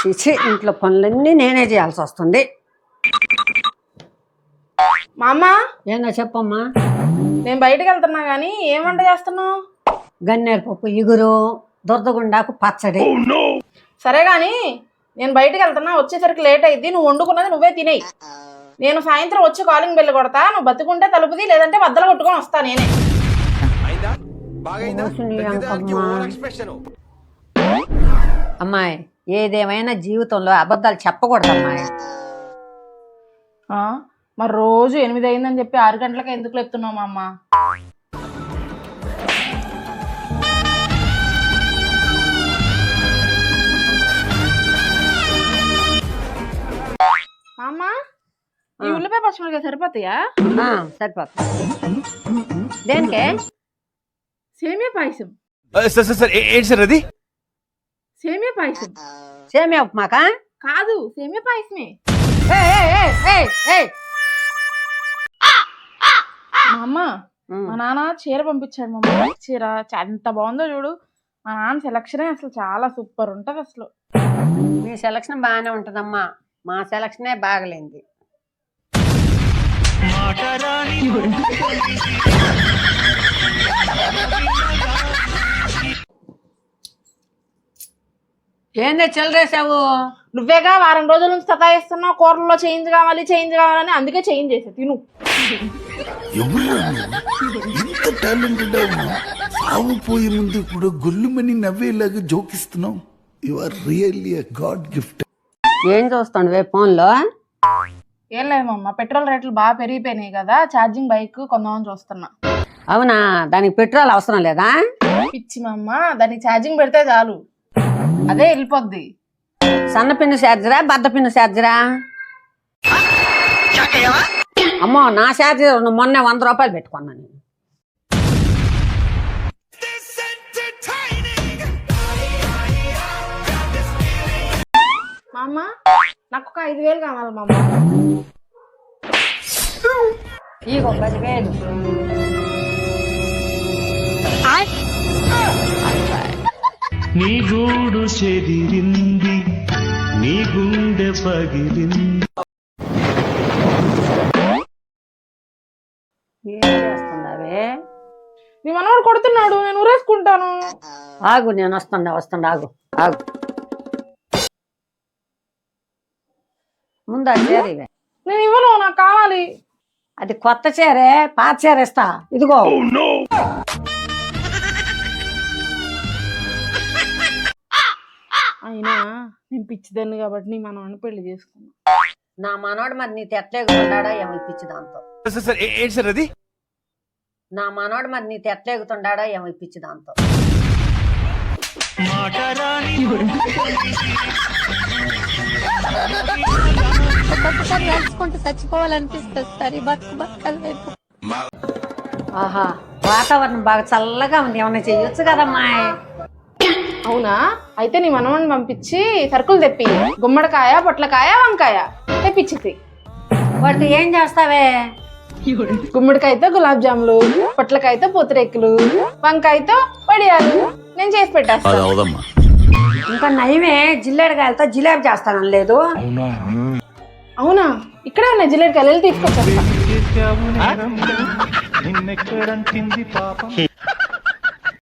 చిచి ఇంట్లో పనులన్నీ నేనే చేయాల్సి వస్తుంది. మా అమ్మ ఏందో చెప్పమ్మా. నేను బయటకు వెళ్తున్నా గానీ ఏం వంట చేస్తున్నావు? గన్నేరు పప్పు ఇగురు, దురదగుండాకు పచ్చడి. సరే గాని నేను బయటకు వెళ్తున్నా, వచ్చేసరికి లేట్ అయింది. నువ్వు వండుకున్నది నువ్వే తినేయి. నేను సాయంత్రం వచ్చి కాలింగ్ బెల్ కొడతా. నువ్వు బతుకుంటే తలుపుది, లేదంటే బద్దలు కొట్టుకొని వస్తా నేనే. అమ్మాయి ఏదేమైనా జీవితంలో అబద్ధాలు చెప్పకూడదు అమ్మాయి. మరి రోజు 8 అయిందని చెప్పి 6 గంటలకి ఎందుకు లేపుతున్నావు మా అమ్మ? అమ్మ ఈ ఉల్లిపాయ పచ్చిమిరపకాయ సరిపోతాయా? సరిపోతుంది. దేనికే? సేమియా పాయసం. ఏంటి సార్ అది? సేమియా పాయసం. సేమియా ఉప్మాకా? కాదు, సేమియా పాయసమే. మా అమ్మ మా నాన్న చీర పంపించాడు. మా అమ్మ చీర ఎంత బాగుందో చూడు. మా నాన్న సెలక్షనే అసలు చాలా సూపర్ ఉంటది. అసలు మీ సెలక్షన్ బాగానే ఉంటదమ్మా, మా సెలక్షనే బాగలేంది. ఏందే చెల్లరేసావు? నువ్వేగా వారం రోజుల నుంచి సతాయిస్తున్నావు, కూరల్లో చేంజ్ కావాలని. అందుకే చేంజ్ చేసా, తిను. ఎంత టాలెంటెడ్ సాగు పోయే ముందు కూడా గొల్లుమని నవ్వేలాగా జోకిస్తున్నావు. You are really a god gift. ఏం చూస్తాడు ఫోన్లో? ఏం లేదు మమ్మ, పెట్రోల్ రేట్లు బాగా పెరిగిపోయినాయి కదా, ఛార్జింగ్ బైక్ కొందామని చూస్తున్నా. అవునా? దానికి పెట్రోల్ అవసరం లేదా? పిచ్చి మమ్మ, దానికి ఛార్జింగ్ పెడితే చాలు, అదే వెళ్ళిపోద్ది. సన్నపిన్ను ఛార్జరా, బద్దపిన్ను ఛార్జరా? అమ్మో, నా ఛార్జర్ మొన్న 100 రూపాయలు పెట్టుకున్నాను నేను. మా అమ్మ నాకు ఒక 5,000 కావాలి మా అమ్మ. ఈ 10,000. నీ గూడు చెదిరింది, నీ గుండె పగిలింది. ఏం చేస్తున్నావే? నీ మనవాడు కొడుతున్నాడు, నేను ఊరేసుకుంటాను. ఆగు, నేను వస్తుండ ఆగు. ముందు ఆ చీర ఇవే. నేను ఇవ్వను, నాకు కావాలి. అది కొత్త చీరే, పాత చీర ఇస్తా. ఇదిగో. అయినా నేను పిచ్చిదాన్ని కాబట్టి నీ మనవాడిని పెళ్లి చేసుకున్నా. నా మనోడు మరి నీ తెట్లేగుతుండాడో ఏమో ఇప్పించి దాంతో. ఏంటి సార్ అది? నా మనోడు మరి నీ తెట్లేగుతుండాడో ఏమో ఇప్పించి దాంతో. చచ్చిపోవాలనిపిస్తుంది. ఆహా, వాతావరణం బాగా చల్లగా ఉంది, ఏమన్నా చెయ్యొచ్చు కదమ్మా. అవునా? అయితే నీ మనవాడిని పంపించి సరుకులు తెప్పి, గుమ్మడికాయ, పొట్లకాయ, వంకాయ తెప్పించి. వాటితో ఏం చేస్తావే? గుమ్మడికాయతో గులాబ్ జాములు, పొట్లకాయతో పూతరేకులు, వంకాయతో వడియాలు నేను చేసి పెట్టేస్తాను. ఇంకా నయమే, జిల్లేడుకాయలతో జిలేబీ చేస్తాను. లేదు? అవునా? ఇక్కడే ఉన్నాయి జిల్లేడుకాయలు, వెళ్ళి తీసుకొచ్చేస్తా.